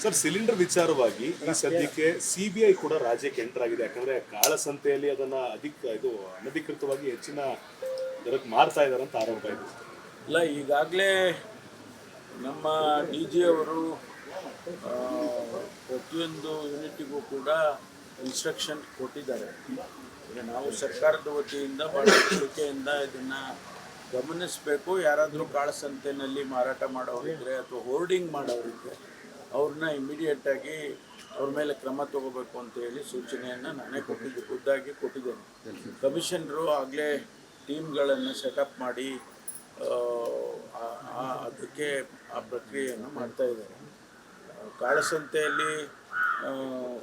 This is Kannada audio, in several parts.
ಸರ್, ಸಿಲಿಂಡರ್ ವಿಚಾರವಾಗಿ ಈ ಸದ್ಯಕ್ಕೆ ಸಿಬಿಐ ಕೂಡ ರಾಜ್ಯಕ್ಕೆ ಎಂಟರ್ ಆಗಿದೆ. ಯಾಕಂದ್ರೆ ಕಾಳಸಂತೆಯಲ್ಲಿ ಅದನ್ನ ಅನಧಿಕೃತವಾಗಿ ಹೆಚ್ಚಿನ ದರಕ್ಕೆ ಮಾರ್ತಾ ಇದ್ದಾರೆ ಅಂತ ಆರೋಪ ಇದೆ. ಇಲ್ಲ, ಈಗಾಗಲೇ ನಮ್ಮ ಡಿ ಜಿ ಅವರು ಪ್ರತಿಯೊಂದು ಯೂನಿಟಿಗೂ ಕೂಡ ಇನ್ಸ್ಟ್ರಕ್ಷನ್ ಕೊಟ್ಟಿದ್ದಾರೆ. ಈಗ ನಾವು ಸರ್ಕಾರದ ವತಿಯಿಂದ ಭಾಳ ಎಚ್ಚರಿಕೆಯಿಂದ ಇದನ್ನು ಗಮನಿಸಬೇಕು. ಯಾರಾದರೂ ಕಾಳಸಂತೆಯಲ್ಲಿ ಮಾರಾಟ ಮಾಡೋರಿದ್ದರೆ ಅಥವಾ ಹೋರ್ಡಿಂಗ್ ಮಾಡೋರಿದ್ದರೆ ಅವ್ರನ್ನ ಇಮಿಡಿಯೇಟಾಗಿ ಅವ್ರ ಮೇಲೆ ಕ್ರಮ ತಗೋಬೇಕು ಅಂತೇಳಿ ಸೂಚನೆಯನ್ನು ನಾನೇ ಖುದ್ದಾಗಿ ಕೊಟ್ಟಿದ್ದೇನೆ. ಕಮಿಷನರು ಆಗಲೇ ಟೀಮ್ಗಳನ್ನು ಸೆಟಪ್ ಮಾಡಿ ಅದಕ್ಕೆ ಆ ಪ್ರಕ್ರಿಯೆಯನ್ನು ಮಾಡ್ತಾಯಿದ್ದಾರೆ. ಕಾಳಸಂತೆಯಲ್ಲಿ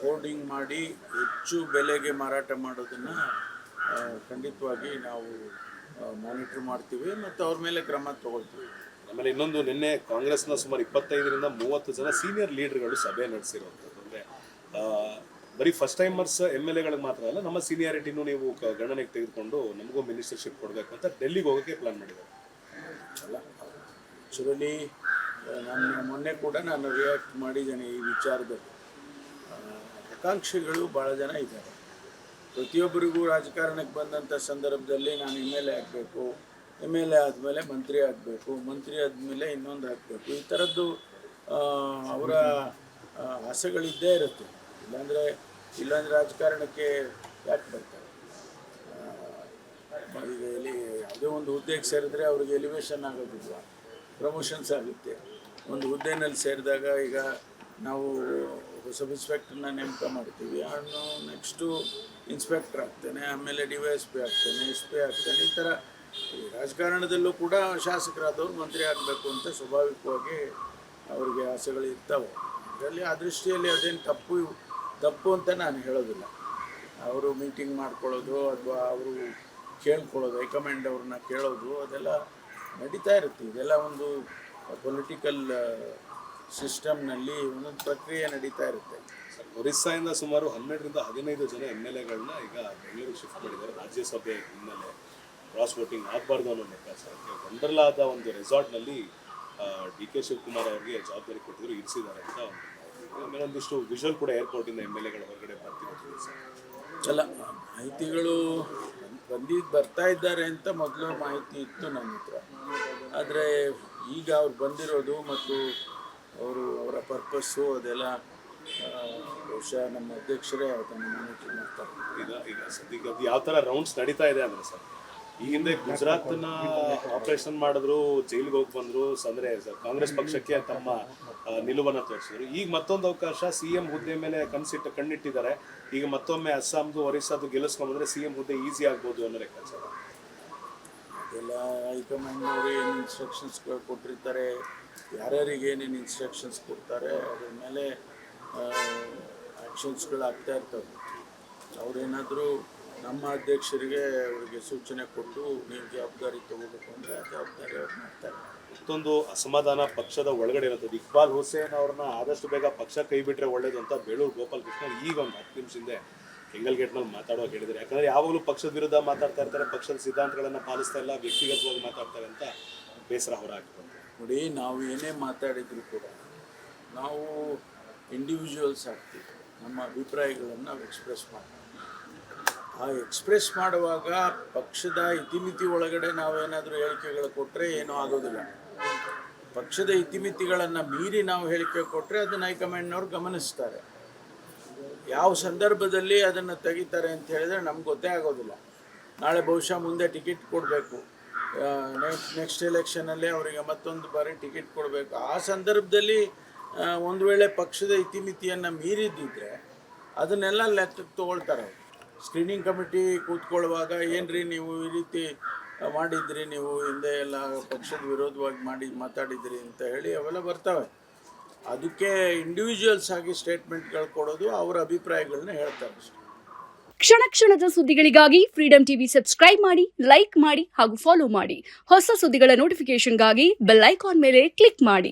ಹೋರ್ಡಿಂಗ್ ಮಾಡಿ ಹೆಚ್ಚು ಬೆಲೆಗೆ ಮಾರಾಟ ಮಾಡೋದನ್ನು ಖಂಡಿತವಾಗಿ ನಾವು ಮಾನಿಟ್ರ್ ಮಾಡ್ತೀವಿ ಮತ್ತು ಅವ್ರ ಮೇಲೆ ಕ್ರಮ ತಗೊಳ್ತೀವಿ. ಆಮೇಲೆ ಇನ್ನೊಂದು, ನಿನ್ನೆ ಕಾಂಗ್ರೆಸ್ನ ಸುಮಾರು 25ರಿಂದ 30 ಜನ ಸೀನಿಯರ್ ಲೀಡರ್ಗಳು ಸಭೆ ನಡೆಸಿರುವಂಥದ್ದು. ಅಂದರೆ ಬರೀ ಫಸ್ಟ್ ಟೈಮರ್ಸ್ MLA ಮಾತ್ರ ಅಲ್ಲ, ನಮ್ಮ ಸೀನಿಯಾರಿಟಿನೂ ನೀವು ಗಣನೆಗೆ ತೆಗೆದುಕೊಂಡು ನಮಗೂ ಮಿನಿಸ್ಟರ್ಶಿಪ್ ಕೊಡಬೇಕು ಅಂತ ಡೆಲ್ಲಿಗೆ ಹೋಗೋಕ್ಕೆ ಪ್ಲಾನ್ ಮಾಡಿದ್ದಾರೆ. ಅಲ್ಲ, ಆ್ಯಕ್ಚುಲಿ ಮೊನ್ನೆ ಕೂಡ ನಾನು ರಿಯಾಕ್ಟ್ ಮಾಡಿದ್ದೇನೆ ಈ ವಿಚಾರದಲ್ಲಿ. ಆಕಾಂಕ್ಷಿಗಳು ಭಾಳ ಜನ ಇದ್ದಾರೆ. ಪ್ರತಿಯೊಬ್ಬರಿಗೂ ರಾಜಕಾರಣಕ್ಕೆ ಬಂದಂಥ ಸಂದರ್ಭದಲ್ಲಿ ನಾನು MLA ಆಗಬೇಕು, MLA ಆದಮೇಲೆ ಮಂತ್ರಿ ಆಗಬೇಕು, ಮಂತ್ರಿ ಆದಮೇಲೆ ಇನ್ನೊಂದು ಆಗಬೇಕು, ಈ ಥರದ್ದು ಅವರ ಆಸೆಗಳಿದ್ದೇ ಇರುತ್ತೆ. ಇಲ್ಲಾಂದರೆ ರಾಜಕಾರಣಕ್ಕೆ ಯಾಕೆ ಬರ್ತಾರೆ? ಈಗ ಯಾವುದೇ ಒಂದು ಹುದ್ದೆಗೆ ಸೇರಿದ್ರೆ ಅವ್ರಿಗೆ ಎಲಿವೇಶನ್ ಆಗೋದಿಲ್ಲ, ಪ್ರಮೋಷನ್ಸ್ ಆಗುತ್ತೆ. ಒಂದು ಹುದ್ದೆನಲ್ಲಿ ಸೇರಿದಾಗ ಈಗ ನಾವು ಸಬ್ ಇನ್ಸ್ಪೆಕ್ಟರ್ನ ನೇಮಕ ಮಾಡ್ತೀವಿ, ಅವನು ನೆಕ್ಸ್ಟು ಇನ್ಸ್ಪೆಕ್ಟರ್ ಆಗ್ತಾನೆ, ಆಮೇಲೆ DYSP ಆಗ್ತಾನೆ, SP ಆಗ್ತಾನೆ. ಈ ಥರ ರಾಜಕಾರಣದಲ್ಲೂ ಕೂಡ ಶಾಸಕರಾದವ್ರು ಮಂತ್ರಿ ಆಗಬೇಕು ಅಂತ ಸ್ವಾಭಾವಿಕವಾಗಿ ಅವರಿಗೆ ಆಸೆಗಳು ಇರ್ತವೆ. ಇದರಲ್ಲಿ ಆ ದೃಷ್ಟಿಯಲ್ಲಿ ಅದೇನು ತಪ್ಪು ಅಂತ ನಾನು ಹೇಳೋದಿಲ್ಲ. ಅವರು ಮೀಟಿಂಗ್ ಮಾಡ್ಕೊಳ್ಳೋದು ಅಥವಾ ಅವರು ಕೇಳ್ಕೊಳ್ಳೋದು, ಹೈಕಮಾಂಡ್ ಅವ್ರನ್ನ ಕೇಳೋದು, ಅದೆಲ್ಲ ನಡೀತಾ ಇರುತ್ತೆ. ಇದೆಲ್ಲ ಒಂದು ಪೊಲಿಟಿಕಲ್ ಸಿಸ್ಟಮ್ನಲ್ಲಿ ಒಂದೊಂದು ಪ್ರಕ್ರಿಯೆ ನಡೀತಾ ಇರುತ್ತೆ. ಒರಿಸ್ಸಾಯಿಂದ ಸುಮಾರು 12ರಿಂದ 15 ಜನ MLAಗಳನ್ನ ಈಗ ಬೆಂಗಳೂರಿಗೆ ಶಿಫ್ಟ್ ಮಾಡಿದ್ದಾರೆ. ರಾಜ್ಯಸಭೆ ಹಿನ್ನೆಲೆ ಕ್ರಾಸ್ ವೋಟಿಂಗ್ ಆಗಬಾರ್ದು ಅನ್ನೋ ಲೆಕ್ಕಾಚಾರಕ್ಕೆ ವಂಡರ್ಲಾದ ಒಂದು ರೆಸಾರ್ಟ್ನಲ್ಲಿ DK ಶಿವಕುಮಾರ್ ಅವರಿಗೆ ಜವಾಬ್ದಾರಿ ಕೊಟ್ಟಿದ್ರು, ಇರಿಸಿದ್ದಾರೆ ಅಂತ. ಆಮೇಲೆ ಒಂದಿಷ್ಟು ವಿಜುವಲ್ ಕೂಡ ಏರ್ಪೋರ್ಟಿಂದ MLAಗಳ ಹೊರಗಡೆ ಬರ್ತಿರೋದು ಸರ್. ಅಲ್ಲ, ಮಾಹಿತಿಗಳು ಬರ್ತಾ ಇದ್ದಾರೆ ಅಂತ ಮೊದಲು ಮಾಹಿತಿ ಇತ್ತು ನನ್ನ ಹತ್ರ. ಆದರೆ ಈಗ ಅವ್ರು ಬಂದಿರೋದು ಮತ್ತು ಅವರ ಪರ್ಪಸ್ಸು ಅದೆಲ್ಲ ಬಹುಶಃ ನಮ್ಮ ಅಧ್ಯಕ್ಷರೇ ಅದನ್ನು ಮಾನಿಟರ್ ಮಾಡ್ತಾರೆ. ಈಗ ಸದ್ಯಕ್ಕೆ ಅದು ಯಾವ ಥರ ರೌಂಡ್ಸ್ ನಡೀತಾ ಇದೆ ಅಂದರೆ ಸರ್, ಈ ಹಿಂದೆ ಗುಜರಾತ್ನ ಆಪರೇಷನ್ ಮಾಡಿದ್ರು, ಜೈಲಿಗೆ ಹೋಗಿ ಬಂದರು. ಅಂದರೆ ಕಾಂಗ್ರೆಸ್ ಪಕ್ಷಕ್ಕೆ ತಮ್ಮ ನಿಲುವನ್ನು ತೋರಿಸಿದ್ರು. ಈಗ ಮತ್ತೊಂದು ಅವಕಾಶ, CM ಹುದ್ದೆ ಮೇಲೆ ಕಣ್ಣಿಟ್ಟಿದ್ದಾರೆ. ಈಗ ಮತ್ತೊಮ್ಮೆ ಅಸ್ಸಾಂದು ಒರಿಸ್ಸಾದು ಗೆಲ್ಲಿಸ್ಕೊಂಡ್ಬಂದ್ರೆ CM ಹುದ್ದೆ ಈಸಿ ಆಗ್ಬೋದು ಅನ್ನೋ ಲೆಕ್ಕಾಚಾರ. ಅದೆಲ್ಲ ಹೈಕಮಾಂಡ್ನವರು ಏನು ಇನ್ಸ್ಟ್ರಕ್ಷನ್ಸ್ಗಳು ಕೊಟ್ಟಿರ್ತಾರೆ, ಯಾರ್ಯಾರಿಗೆ ಏನೇನು ಇನ್ಸ್ಟ್ರಕ್ಷನ್ಸ್ ಕೊಡ್ತಾರೆ, ಅದ್ರ ಮೇಲೆ ಆ್ಯಕ್ಷನ್ಸ್ಗಳು ಆಗ್ತಾ ಇರ್ತವೆ. ಅವರೇನಾದರೂ ನಮ್ಮ ಅಧ್ಯಕ್ಷರಿಗೆ ಅವರಿಗೆ ಸೂಚನೆ ಕೊಟ್ಟು ನೀವು ಜವಾಬ್ದಾರಿ ತಗೋಬೇಕು ಅಂದರೆ ಆ ಜವಾಬ್ದಾರಿ ಅವ್ರು ಮಾಡ್ತಾರೆ. ಮತ್ತೊಂದು ಅಸಮಾಧಾನ ಪಕ್ಷದ ಒಳಗಡೆ ಇರುತ್ತದೆ. ಇಕ್ಬಾಲ್ ಹುಸೇನ್ ಅವ್ರನ್ನ ಆದಷ್ಟು ಬೇಗ ಪಕ್ಷ ಕೈ ಬಿಟ್ಟರೆ ಒಳ್ಳೇದು ಅಂತ ಬೇಳೂರು ಗೋಪಾಲ್ ಕೃಷ್ಣ ಈಗ ಒಂದು 10 ನಿಮಿಷ ಹಿಂದೆ ಕೆಂಗಲ್ ಗೇಟ್ನಲ್ಲಿ ಮಾತಾಡುವಾಗ ಹೇಳಿದ್ದಾರೆ. ಯಾಕಂದರೆ ಯಾವಾಗಲೂ ಪಕ್ಷದ ವಿರುದ್ಧ ಮಾತಾಡ್ತಾ ಇರ್ತಾರೆ, ಪಕ್ಷದ ಸಿದ್ಧಾಂತಗಳನ್ನು ಪಾಲಿಸ್ತಾ ಇಲ್ಲ, ವ್ಯಕ್ತಿಗತವಾಗಿ ಮಾತಾಡ್ತಾರೆ ಅಂತ ಬೇಸರ ಹೊರಹಾಕಿದ್ದಾರೆ. ನೋಡಿ, ನಾವು ಏನೇ ಮಾತಾಡಿದ್ರು ಕೂಡ ನಾವು ಇಂಡಿವಿಜುವಲ್ಸ್ ಆಗ್ತೀವಿ. ನಮ್ಮ ಅಭಿಪ್ರಾಯಗಳನ್ನು ನಾವು ಎಕ್ಸ್ಪ್ರೆಸ್ ಮಾಡ್ತೀವಿ. ಆ ಎಕ್ಸ್ಪ್ರೆಸ್ ಮಾಡುವಾಗ ಪಕ್ಷದ ಇತಿಮಿತಿ ಒಳಗಡೆ ನಾವೇನಾದರೂ ಹೇಳಿಕೆಗಳು ಕೊಟ್ಟರೆ ಏನೂ ಆಗೋದಿಲ್ಲ. ಪಕ್ಷದ ಇತಿಮಿತಿಗಳನ್ನು ಮೀರಿ ನಾವು ಹೇಳಿಕೆ ಕೊಟ್ಟರೆ ಅದನ್ನು ಹೈಕಮಾಂಡ್ನವ್ರು ಗಮನಿಸ್ತಾರೆ. ಯಾವ ಸಂದರ್ಭದಲ್ಲಿ ಅದನ್ನು ತೆಗಿತಾರೆ ಅಂತ ಹೇಳಿದರೆ ನಮ್ಗೆ ಗೊತ್ತೇ ಆಗೋದಿಲ್ಲ. ನಾಳೆ ಬಹುಶಃ ಮುಂದೆ ಟಿಕೆಟ್ ಕೊಡಬೇಕು, ನೆಕ್ಸ್ಟ್ ಎಲೆಕ್ಷನಲ್ಲಿ ಅವರಿಗೆ ಮತ್ತೊಂದು ಬಾರಿ ಟಿಕೆಟ್ ಕೊಡಬೇಕು. ಆ ಸಂದರ್ಭದಲ್ಲಿ ಒಂದು ವೇಳೆ ಪಕ್ಷದ ಇತಿಮಿತಿಯನ್ನು ಮೀರಿದ್ದಿದ್ರೆ ಅದನ್ನೆಲ್ಲ ಲೆಕ್ಕಕ್ಕೆ ತೊಗೊಳ್ತಾರೆ. ಸ್ಕ್ರೀನಿಂಗ್ ಕಮಿಟಿ ಕೂತ್ಕೊಳ್ಳುವಾಗ ಏನ್ರಿ ನೀವು ಈ ರೀತಿ ಮಾಡಿದ್ರಿ, ನೀವು ಹಿಂದೆ ಎಲ್ಲ ಪಕ್ಷದ ವಿರೋಧವಾಗಿ ಮಾತಾಡಿದ್ರಿ ಅಂತ ಹೇಳಿ ಅವೆಲ್ಲ ಬರ್ತವೆ. ಅದಕ್ಕೆ ಇಂಡಿವಿಜುವಲ್ಸ್ ಆಗಿ ಸ್ಟೇಟ್ಮೆಂಟ್ಗಳು ಕೊಡೋದು, ಅವರ ಅಭಿಪ್ರಾಯಗಳನ್ನ ಹೇಳ್ತಾರೆ ಅಷ್ಟೇ. ಕ್ಷಣ ಕ್ಷಣದ ಸುದ್ದಿಗಳಿಗಾಗಿ ಫ್ರೀಡಂ ಟಿವಿ ಸಬ್ಸ್ಕ್ರೈಬ್ ಮಾಡಿ, ಲೈಕ್ ಮಾಡಿ ಹಾಗೂ ಫಾಲೋ ಮಾಡಿ. ಹೊಸ ಸುದ್ದಿಗಳ ನೋಟಿಫಿಕೇಶನ್ಗಾಗಿ ಬೆಲ್ ಐಕಾನ್ ಮೇಲೆ ಕ್ಲಿಕ್ ಮಾಡಿ.